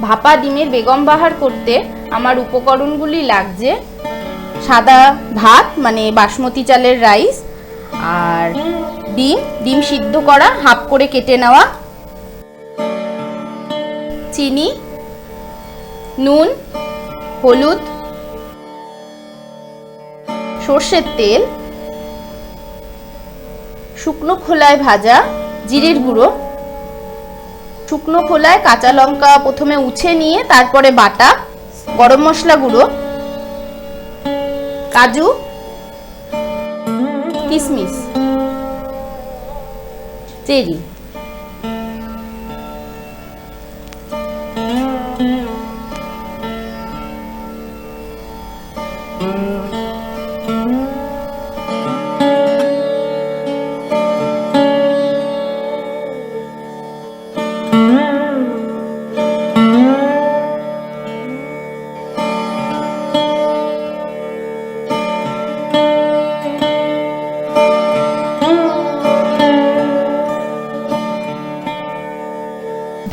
ভাপা ডিমের বেগম বাহার করতে আমার উপকরণগুলি লাগছে সাদা ভাত মানে বাসমতি চালের রাইস, আর ডিম সিদ্ধ করা হাফ করে কেটে নেওয়া, চিনি, নুন, হলুদ, সর্ষের তেল, শুকনো খোলায় ভাজা জিরের গুঁড়ো, শুকনো খোলায় কাঁচা লঙ্কা প্রথমে উছে নিয়ে তারপরে বাটা, গরম মশলা গুঁড়ো, কাজু, কিশমিশ, চেরি।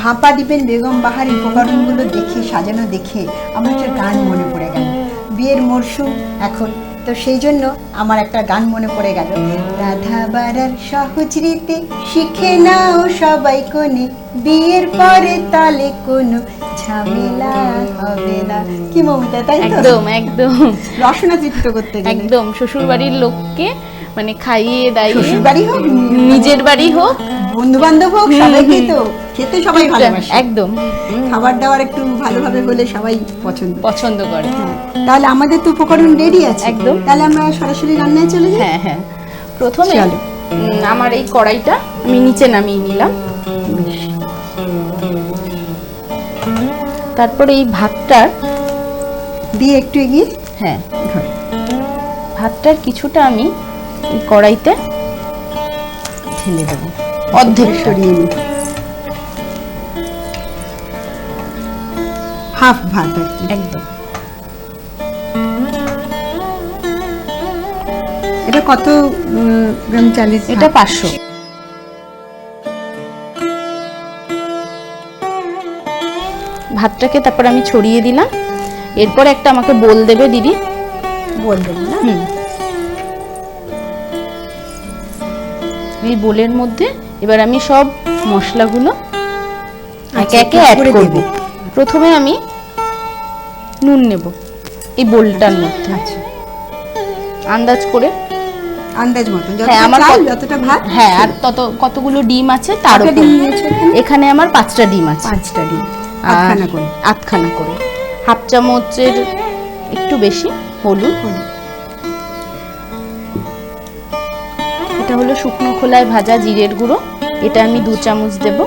ভাপা ডিমের বেগম বাহার উপকরণগুলো দেখে সাজানো দেখে আমার একটা গান মনে পড়ে গেল। বিয়ের মরশুম এখন, তো সেই জন্য আমার একটা গান মনে পড়ে গেল। রাধা বাড়ার সহজ রীতি শিখে নাও সবাই কোণে, বিয়ের পরে তালে কোনো ঝামেলা হবে না। কি মমিতা, তাই তো? একদম একদম রসনা তৃপ্ত করতে গেলে একদম শ্বশুর বাড়ির লোককে মানে খাইয়ে দাইয়ে, শ্বশুর বাড়ি হোক নিজের বাড়ি হোক, বন্ধু বান্ধব হোক, সবাইকে তো খেতে সবাই ভালোবাসে। একদম খাবার দাবার একটু ভালোভাবে হলে সবাই পছন্দ করে। তাহলে আমাদের তো উপকরণ রেডি আছে একদম। তাহলে আমরা সরাসরি রান্নায় চলে যাই। হ্যাঁ হ্যাঁ, প্রথমে চলো। আমার এই কড়াইটা আমি নিচে নামিয়ে নিলাম, তারপরে এই ভাতটা দিয়ে একটু এগিয়ে, হ্যাঁ ভাতটার কিছুটা আমি এই কড়াইতে ঢেলে দেবো, অর্ধেক সরিয়ে নিই, হাফ ভাত আর কি। একদম। এটা কত গ্রাম চালের? এটা 500। ভাতটাকে তারপর আমি ছড়িয়ে দিলাম। এরপর একটা আমাকে বোল দেবে দিদি, বলবেন না? এই বোলের মধ্যে এবার আমি সব মশলাগুলো একে একে অ্যাড করব। প্রথমে আমি নুন নেব এই বোলটার মধ্যে, আচ্ছা, আন্দাজ করে, আন্দাজ মতন হ্যাঁ আমার যতটা ভাত, হ্যাঁ আর কতগুলো ডিম আছে তার উপর। এখানে আমার 5টা ডিম আছে, 5টা ডিম আধখানা করে, হাফ চামচের একটু বেশি হলুদ, এটা হলো শুকনো খোলায় ভাজা জিরের গুঁড়ো, এটা আমি 2 চামচ দেব।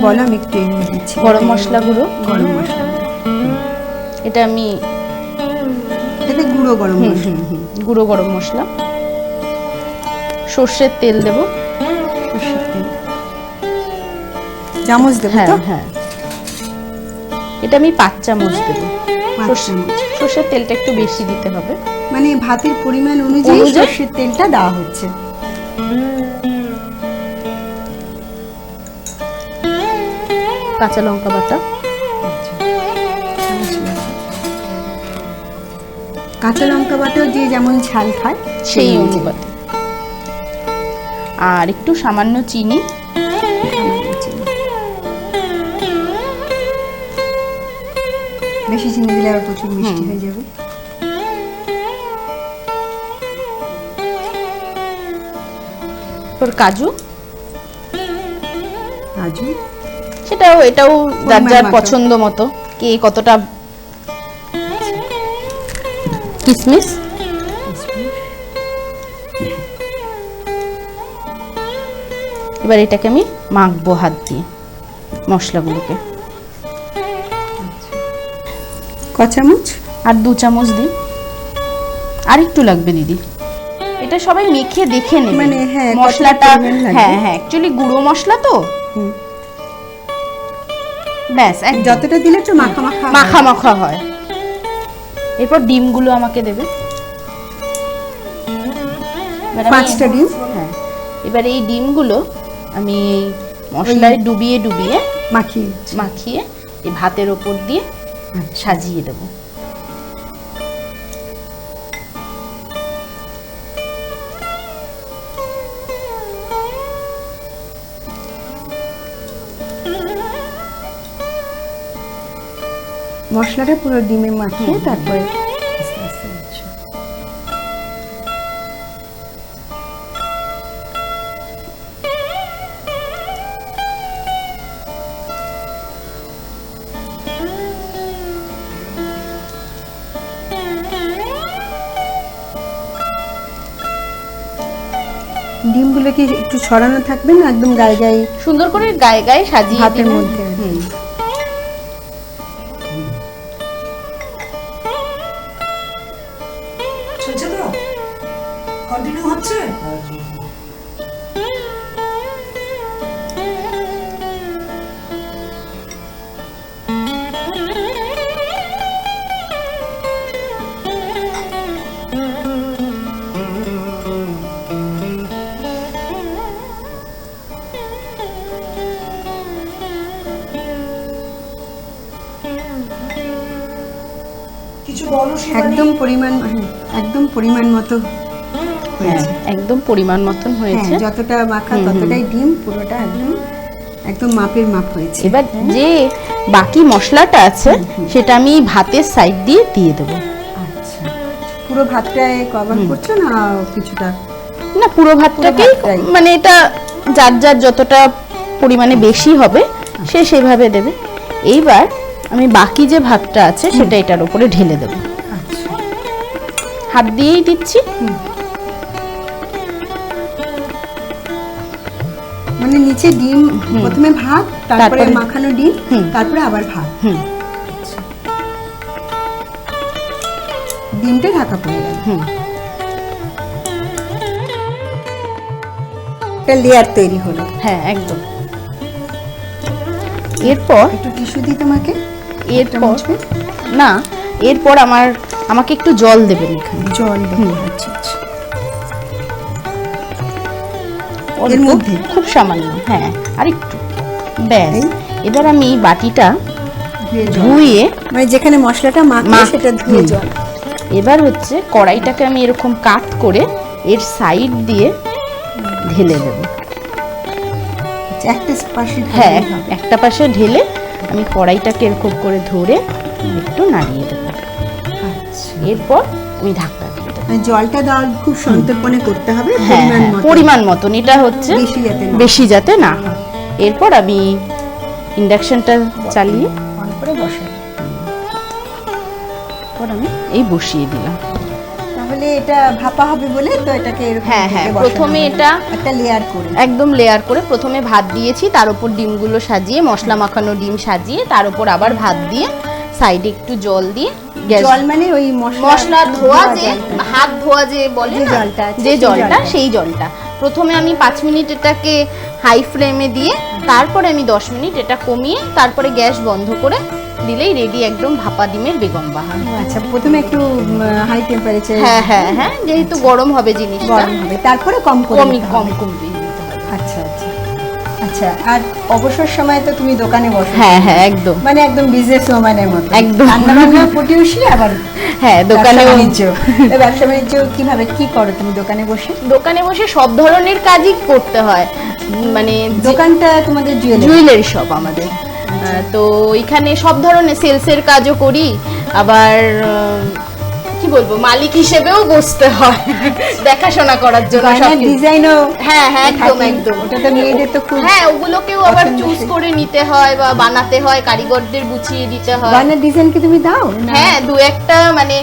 বলো, আমি একটু দিচ্ছি। গরম মশলা গুঁড়ো, গরম মশলা, এটা আমি এতে গুঁড়ো গরম মশলা, গুঁড়ো গরম মশলা, সর্ষের তেল দেব, সর্ষের তেল চামচ দেব। হ্যাঁ হ্যাঁ, এটা আমি 5 চামচ দেব। 5 চামচ। সর্ষের তেলটা একটু বেশি দিতে হবে, মানে ভাতের পরিমাণ অনুযায়ী সর্ষের তেলটা দেওয়া হচ্ছে। কাঁচা লঙ্কা বাটা, কাঁচা লঙ্কা বাটাও যে যেমন ঝাল খায় সেই অনুপাতে, আর একটু সামান্য চিনি, বেশি চিনি দিলে আর প্রচুর মিষ্টি হয়ে যাবে। কাজু, এটাও যার যার পছন্দ মতো, কে কতটা, কিশমিশ, এবার এটাকে আমি মাখবো হাত দিয়ে মশলাগুলোকে। ক চামচ? আর 2 চামচ দিই, আর একটু লাগবে দিদি। এটা সবাই মেখে দেখে নেবে, মানে হ্যাঁ মশলাটা, হ্যাঁ হ্যাঁ অ্যাকচুয়ালি গুঁড়ো মশলা তো, ব্যাস যতটা দিলে একটু মাখা মাখা মাখা মাখা হয়। এরপর ডিমগুলো আমাকে দেবে, 5টা ডিম। হ্যাঁ, এবার এই ডিমগুলো আমি এই মশলায় ডুবিয়ে ডুবিয়ে মাখিয়ে মাখিয়ে এই ভাতের ওপর দিয়ে সাজিয়ে দেবো। মশলাটা পুরো ডিমে মাখিয়ে তারপরে আস্তে আস্তে দিচ্ছ। ডিমগুলো কি একটু ছড়ানো থাকবে না একদম গায়ে গায়ে? সুন্দর করে গায়ে গায়ে সাজিয়ে ভাতের দিলে- মধ্যে। হুম। চলছে তো, কন্টিনিউ হচ্ছে। কিছু বলো শিবানী। একদম পরিমাণ, একদম পরিমাণ মতো হ্যাঁ, হয়েছে। একদম পরিমাণ মতন হয়েছে। হ্যাঁ, যতটা মাখা ততটাই ডিম, পুরোটা একদম একদম মাপের মাপ হয়েছে। এবার যে বাকি মশলাটা আছে সেটা আমি ভাতের সাইড দিয়ে দিয়ে দেবো। আচ্ছা, পুরো ভাতটায় কভার করছো না কিছুটা? না, পুরো ভাতটাকেই, ভাতটাই। মানে এটা যার যার যতটা পরিমাণে বেশি হবে সে সেভাবে দেবে। এইবার আমি বাকি যে ভাতটা আছে সেটা এটার উপরে ঢেলে দেবো। আচ্ছা, হাত দিয়েই দিচ্ছি। মানে নিচে ডিম, প্রথমে ভাত, তারপরে তারপরে- মাখানো ডিম, হুম। তারপরে আবার ভাত। হুম আচ্ছা, ডিমটা ঢাকা পড়ে গেল। হুম। একটা লেয়ার তৈরি হলো। হ্যাঁ, একদম। এরপর একটু টিস্যু দিই তোমাকে, এরপর মুছবে? না, এরপর আমাকে একটু জল দেবেন এখানে। জল দেবো। আচ্ছা আচ্ছা, অল্প, এর মধ্যে? খুব সামান্য, হ্যাঁ, আর একটু, ব্যাস। এই? এবার আমি এই বাটিটা ধুয়ে জল। ধুয়ে মানে যেখানে মশলাটা মাখা সেটা ধুয়ে হুম। জল। এবার হচ্ছে কড়াইটাকে আমি এরকম কাট করে এর সাইড দিয়ে ঢেলে দেবো। আচ্ছা, একটা পাশে হ্যাঁ, ঢাললেই হবে। একটা পাশে ঢেলে আমি কড়াইটাকে এরকম করে ধরে একটু নাড়িয়ে দেবো। আচ্ছা, এরপর আমি ঢাকনা দিয়ে দেবো। মানে জলটা দেওয়া খুব সন্তর্পণে করতে হবে, হ্যাঁ, পরিমাণ হ্যাঁ, মতো। পরিমাণ মতন। এটা হচ্ছে বেশি যাতে না বেশি যাতে না হয়। এরপর আমি ইন্ডাকশনটা চালিয়ে অন করে বসাই। এরপর আমি এই বসিয়ে দিলাম। তাহলে এটা ভাপা হবে বলে তো এটাকে এরকম হ্যাঁ, হ্যাঁ, ঢেকে বসানো প্রথমে হলো। এটা একটা লেয়ার করে। একদম লেয়ার করে প্রথমে ভাত দিয়েছি, তার উপর ডিমগুলো সাজিয়ে, মশলা মাখানো ডিম সাজিয়ে, তার উপর আবার ভাত দিয়ে, সাইডে একটু জল দিয়ে, গ্যাস জল মানে ওই মশলা ধোয়া যে, জলটা। হাত ধোয়া যে বলে যে না, জলটা আছে, যে সেই জলটা, জলটা। সেই জলটা প্রথমে আমি 5 মিনিট এটাকে হাই ফ্লেমে দিয়ে, তারপরে আমি 10 মিনিট এটা কমিয়ে, তারপরে গ্যাস বন্ধ করে দিলেই রেডি একদম ভাপা ডিমের বেগম বাহার। আচ্ছা, প্রথমে একটু হাই টেম্পারেচার হ্যাঁ, হ্যাঁ, হ্যাঁ, যেহেতু গরম হবে জিনিসটা, গরম হবে, তারপরে কম করে কম দিতে কম হবে। কম দিয়ে দিতে হবে। আচ্ছা আচ্ছা আচ্ছা। আর অবসর সময় তো তুমি দোকানে বসো, হ্যাঁ, হ্যাঁ, একদম, মানে একদম বিজনেস ওম্যানের মতো। একদম। রান্না বান্না পটিউসি, আবার হ্যাঁ, দোকানে ব্যবসা বাণিজ্য। এই ব্যবসা বাণিজ্য কিভাবে কি করো তুমি দোকানে বসে? দোকানে বসে সব ধরনের কাজই করতে হয়। মানে দোকানটা তোমাদের জুয়েলারি? জুয়েলারি শপ আমাদের। তো এখানে সব ধরনের সেলসের কাজও করি, আবার কি বলবো, মালিক হিসেবেও বসতে হয় দেখাশোনা করার জন্য গয়নার সবকিছু। ডিজাইনও হ্যাঁ, হ্যাঁ, একদম থাকে। একদম। ওটা তো মেয়েদের তো খুব হ্যাঁ, ওগুলোকেও আবার পছন্দসই। চুজ করে নিতে হয় বা বানাতে হয়, কারিগরদের বুঝিয়ে দিতে হয়। গয়নার ডিজাইন কি তুমি দাও না? হ্যাঁ, দু একটা, মানে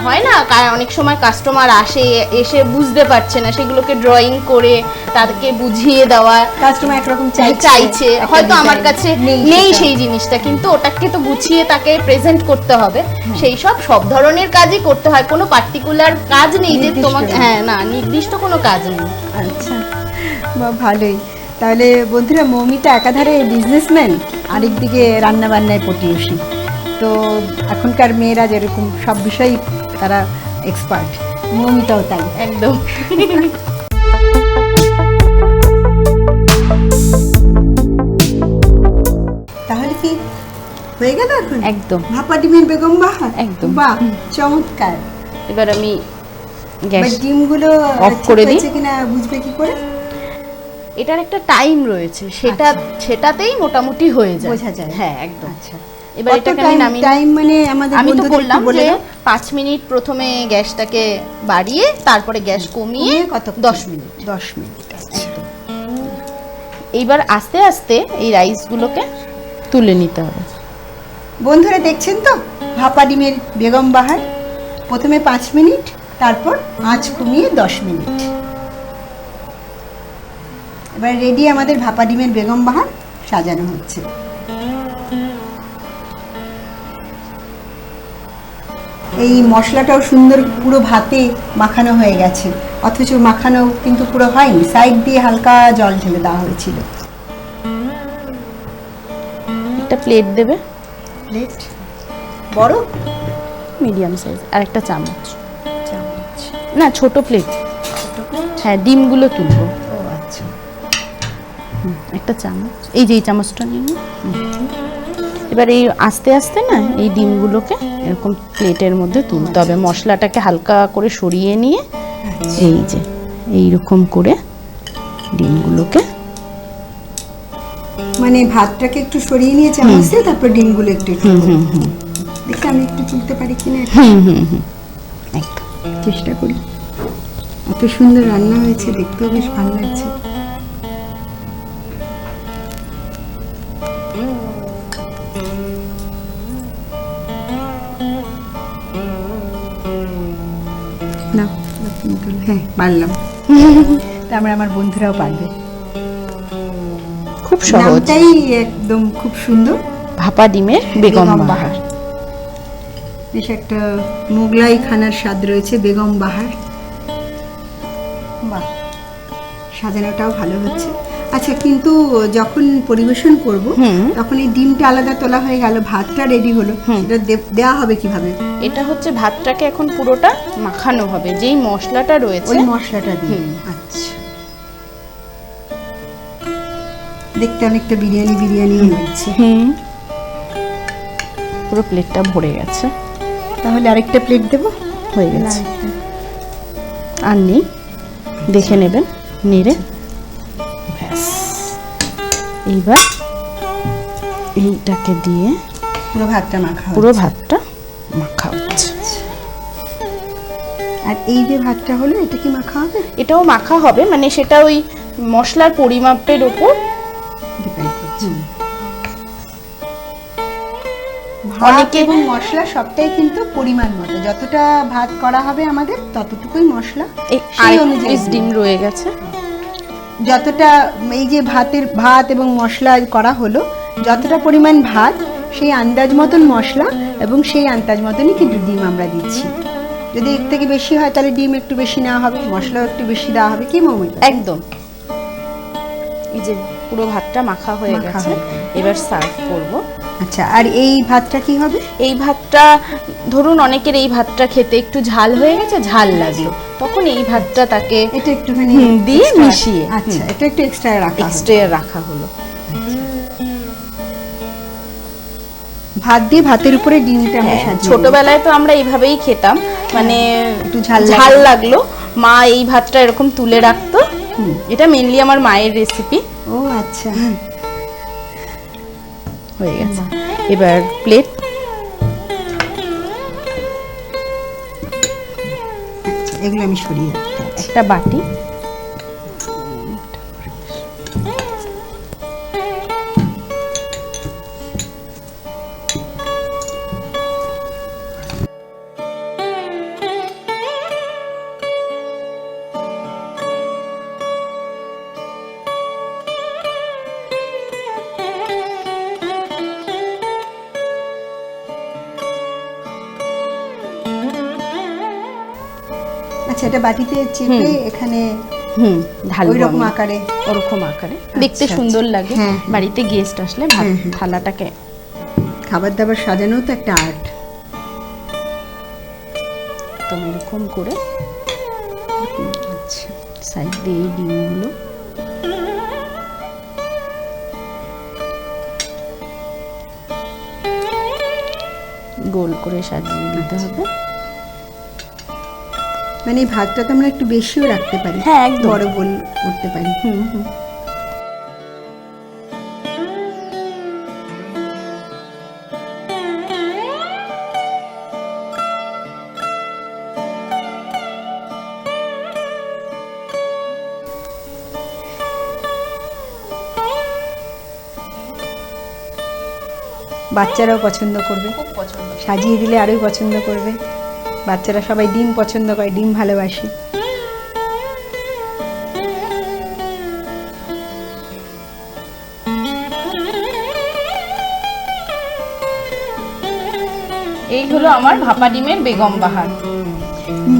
হয় না, অনেক সময় কাস্টমার এসে বুঝতে পারছে না, সেগুলোকে ড্রয়িং করে তাদেরকে বুঝিয়ে দেওয়া। কাস্টমার একরকম চাইছে একটা হয়তো design আমার কাছে নেই সেটা। সেই জিনিসটা, কিন্তু ওটাকে তো গুছিয়ে তাকে প্রেজেন্ট করতে হবে। সেই সব ধরনের কাজই করতে হয়, কোনো পার্টিকুলার কাজ নেই যে নির্দিষ্ট তোমাকে, নেই। হ্যাঁ, না, নির্দিষ্ট কোনো কাজ নেই। আচ্ছা, বা ভালোই। তাহলে বন্ধুরা, মৌমিতা একাধারে বিজনেসম্যান, আরেকদিকে রান্না বান্নায় পটিউসি। তো এখনকার মেয়েরা যেরকম সব বিষয়েই তারা এক্সপার্ট, মৌমিতাও তাই। একদম। হয়ে গেল এখন একদম। ভাপা ডিমের বেগম বাহার। একদম। বাহ, চমৎকার। এবার আমি এবার গ্যাস ডিমগুলো অফ করে দিই। হয়েছে কিনা বুঝবে কি করে? এটার একটা টাইম রয়েছে, সেটাতেই মোটামুটি হয়ে যায়, বোঝা যায়। হ্যাঁ একদম। আচ্ছা, এবার এটাকে আমি নামিয়ে টাইম মানে আমাদের আমি তো বন্ধুদের বললাম একটু বলে যে দাও। 5 মিনিট প্রথমে গ্যাসটাকে বাড়িয়ে তারপরে গ্যাস কমিয়ে কত? 10 মিনিট। 10 মিনিট। আচ্ছা। এইবার আস্তে আস্তে এই রাইসগুলোকে তুলে নিতে হবে। বন্ধুরা দেখছেন তো ভাপা ডিমের বেগম বাহার, প্রথমে 5 মিনিট, তারপর আঁচ কমিয়ে 10 মিনিট। এবার রেডি আমাদের ভাপা ডিমের বেগম বাহার, সাজানো হচ্ছে। এই মশলাটাও সুন্দর পুরো ভাতে মাখানো হয়ে গেছে, অথচ মাখানো কিন্তু পুরো হয়নি, সাইড দিয়ে হালকা জল ঢেলে দেওয়া হয়েছিল। একটা প্লেট দেবে, প্লেট বড় মিডিয়াম সাইজ, আর একটা চামচ, চামচ। না ছোট প্লেট, হ্যাঁ ডিমগুলো তুলবো। ও আচ্ছা, একটা চামচ, এই যে এই চামচটা নিয়ে নিই। এবার এই আস্তে আস্তে না এই ডিমগুলোকে এরকম প্লেটের মধ্যে তুলতে হবে, মশলাটাকে হালকা করে সরিয়ে নিয়ে এই যে এইরকম করে ডিমগুলোকে, মানে ভাতটাকে একটু সরিয়ে নিয়ে চামচ দিয়ে তারপর ডিমগুলো একটু একটু দেখি আমি একটু তুলতে পারি কিনা, একদম চেষ্টা করি। এত সুন্দর রান্না হয়েছে, দেখতেও বেশ ভালো লাগছে। না, হ্যাঁ পারলাম। তারপরে আমার বন্ধুরাও পারবে। খুব সহজ, নামটাই একদম খুব সুন্দর, ভাপা ডিমের বেগম বাহার। বেশ একটা মোগলাই খানার স্বাদ রয়েছে, বেগম বাহার। বাহ, সাজানোটাও ভালো হচ্ছে। আচ্ছা, কিন্তু যখন পরিবেশন করব তখন এই ডিমটা আলাদা তোলা হয়ে গেল, ভাতটা রেডি হলো, সেটা দেওয়া হবে কিভাবে? এটা হচ্ছে ভাতটাকে এখন পুরোটা মাখানো হবে, যেই মশলাটা রয়েছে ওই মশলাটা দিয়ে। আচ্ছা, দেখতে অনেকটা বিরিয়ানি বিরিয়ানি লাগছে। পুরো প্লেটটা ভরে গেছে, তাহলে আরেকটা প্লেট দেবো। হয়ে গেছে, আর নেই, দেখে নেবেন নেড়ে। ব্যাস, এইবার এইটাকে দিয়ে পুরো ভাতটা মাখা পুরো ভাতটা মাখা হচ্ছে। আর এই যে ভাতটা হলো, এটা কি মাখা হবে? এটাও মাখা হবে, মানে সেটা ওই মশলার পরিমাপের উপর ডিপেন্ড করছে। অনেকে এবং মশলা সবটাই কিন্তু পরিমাণ মতো, যতটা ভাত করা হবে আমাদের ততটুকুই মশলা, সেই অনুযায়ী ডিম রয়ে গেছে, যতটা এই যে ভাত এবং মশলা করা হলো, যতটা পরিমাণ ভাত সেই আন্দাজ মতন মশলা এবং সেই আন্দাজ মতনই কিন্তু ডিম আমরা দিচ্ছি। যদি এর থেকে বেশি হয় তাহলে ডিম একটু বেশি নেওয়া হবে, মশলাও একটু বেশি দেওয়া হবে, কি মৌমিতা? একদম। এই যে পুরো ভাতটা মাখা হয়ে গেছে, এবার সার্ভ করব। আচ্ছা, আর এই ভাতটা কি হবে? এই ভাতটা ধরুন অনেকের এই ভাতটা খেতে একটু ঝাল হয়ে গেছে, ঝাল লাগলো, তখন এই ভাতটা তাকে এটা একটুখানি দিয়ে extra, মিশিয়ে আচ্ছা, এটা একটু এক্সট্রা রাখা হবে। এক্সট্রা রাখা হলো। ভাত দিয়ে ভাতের উপরে ডিমটা আমরা সাজিয়ে দেব। ছোটবেলায় তো আমরা এইভাবেই খেতাম, মানে একটু ঝাল ঝাল লাগলো, মা এই ভাতটা এরকম তুলে রাখতো। এটা মেনলি আমার মায়ের রেসিপি। ও আচ্ছা, হয়ে গেছে, এবার প্লেট, এগুলো আমি সরিয়ে রাখতে। একটা বাটি, আচ্ছা, এটা বাটিতে চেপে এখানে ঢালবো ওইরকম আমি। আকারে, ওরকম আকারে দেখতে আচ্ছা, সুন্দর লাগে। হ্যাঁ। বাড়িতে গেস্ট আসলে ভাত থালাটাকে খাবার দাবার সাজানো তো একটা আর্ট। তো এরকম করে আচ্ছা, সাইড দিয়ে এই ডিমগুলো গোল করে সাজিয়ে দিতে হবে। মানে এই ভাতটা তো আমরা একটু বেশিও রাখতে পারি, হ্যাঁ, একদম। বড় গোল করতে পারি। বাচ্চারাও পছন্দ করবে, খুব পছন্দ। সাজিয়ে দিলে আরোই পছন্দ করবে। বাচ্চারা সবাই ডিম পছন্দ করে, ডিম ভালোবাসে। এই হলো আমার ভাপা ডিমের বেগম বাহার।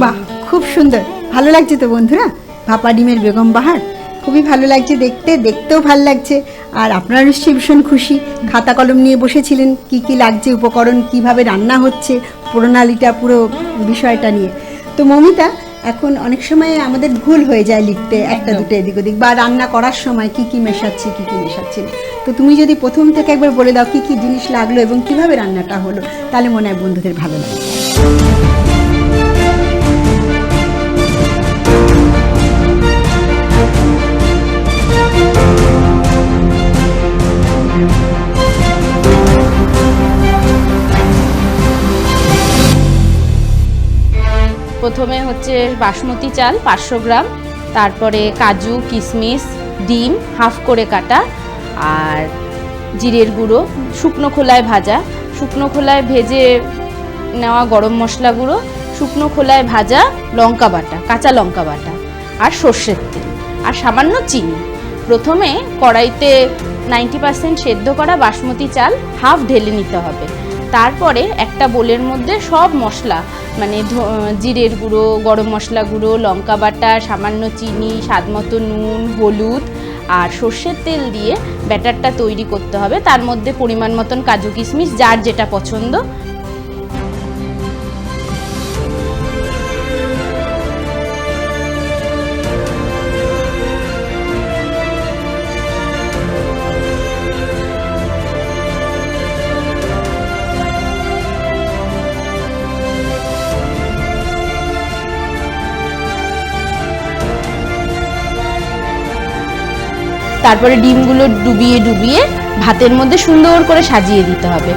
বাহ, খুব সুন্দর, ভালো লাগছে তো বন্ধুরা। ভাপা ডিমের বেগম বাহার খুবই ভালো লাগছে দেখতে, দেখতেও ভালো লাগছে। আর আপনারা নিশ্চয়ই ভীষণ খুশি, খাতা কলম নিয়ে বসেছিলেন কি কি লাগছে, উপকরণ কিভাবে রান্না হচ্ছে, প্রণালীটা, পুরো বিষয়টা নিয়ে। তো মৌমিতা, এখন অনেক সময় আমাদের ভুল হয়ে যায় লিখতে, একটা দুটো এদিক ওদিক, বা রান্না করার সময় কি কি মেশাচ্ছি কি কি মেশাচ্ছি না। তো তুমি যদি প্রথম থেকে একবার বলে দাও কি কি জিনিস লাগলো এবং কিভাবে রান্নাটা হলো, তাহলে মনে হয় বন্ধুদের ভালো লাগবে। প্রথমে হচ্ছে বাসমতি চাল 500 গ্রাম, তারপরে কাজু, কিশমিশ, ডিম হাফ করে কাটা, আর জিরের গুঁড়ো, শুকনো খোলায় ভাজা, শুকনো খোলায় ভেজে নেওয়া গরম মশলা গুঁড়ো, শুকনো খোলায় ভাজা লঙ্কা বাটা, কাঁচা লঙ্কা বাটা, আর সর্ষের তেল, আর সামান্য চিনি। প্রথমে কড়াইতে 90% সেদ্ধ করা বাসমতি চাল হাফ ঢেলে নিতে হবে। তারপরে একটা বোলের মধ্যে সব মশলা, মানে জিরের গুঁড়ো, গরম মশলা গুঁড়ো, লঙ্কা বাটা, সামান্য চিনি, স্বাদমতো নুন, হলুদ আর সর্ষের তেল দিয়ে ব্যাটারটা তৈরি করতে হবে। তার মধ্যে পরিমাণ মতন কাজু কিশমিশ, যার যেটা পছন্দ। তারপরে ডিমগুলো ডুবিয়ে ডুবিয়ে ভাতের মধ্যে সুন্দর করে সাজিয়ে দিতে হবে।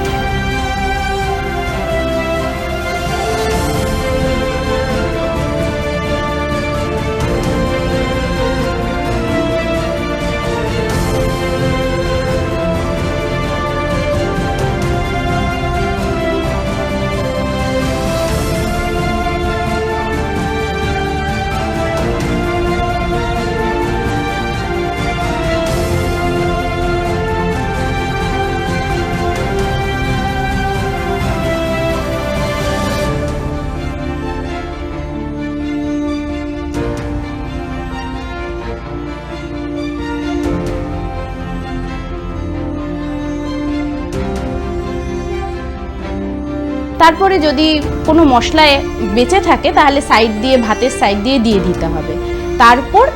তারপরে যদি কোনো মশলায় বেঁচে থাকে তাহলে সাইড দিয়ে, ভাতের সাইড দিয়ে দিয়ে দিতে হবে। তারপর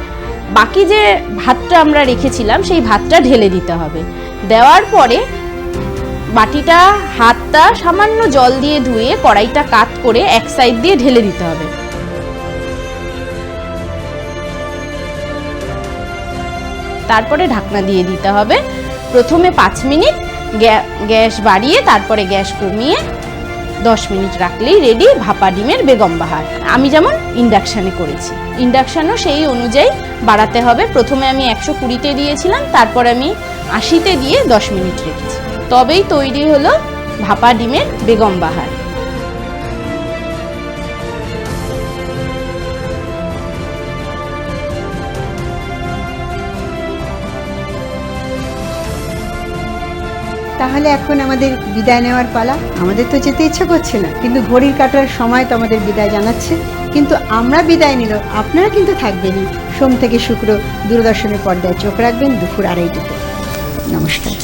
বাকি যে ভাতটা আমরা রেখেছিলাম সেই ভাতটা ঢেলে দিতে হবে। দেওয়ার পরে বাটিটা, হাতটা সামান্য জল দিয়ে ধুয়ে কড়াইটা কাত করে এক সাইড দিয়ে ঢেলে দিতে হবে। তারপরে ঢাকনা দিয়ে দিতে হবে। প্রথমে 5 মিনিট গ্যাস বাড়িয়ে, তারপরে গ্যাস কমিয়ে 10 মিনিট রাখলেই রেডি ভাপা ডিমের বেগম বাহার। আমি যেমন ইন্ডাকশানে করেছি, ইন্ডাকশানও সেই অনুযায়ী বাড়াতে হবে। প্রথমে আমি 120-তে দিয়েছিলাম, তারপর আমি 80-তে দিয়ে 10 মিনিট রেখেছি। তবেই তৈরি হলো ভাপা ডিমের বেগম বাহার। তাহলে এখন আমাদের বিদায় নেওয়ার পালা। আমাদের তো যেতে ইচ্ছা করছে না, কিন্তু ঘড়ির কাটার সময় তো আমাদের বিদায় জানাচ্ছে। কিন্তু আমরা বিদায় নিল, আপনারা কিন্তু থাকবেনই। সোম থেকে শুক্র দূরদর্শনের পর্দায় চোখ রাখবেন দুপুর 2:30-তে। নমস্কার।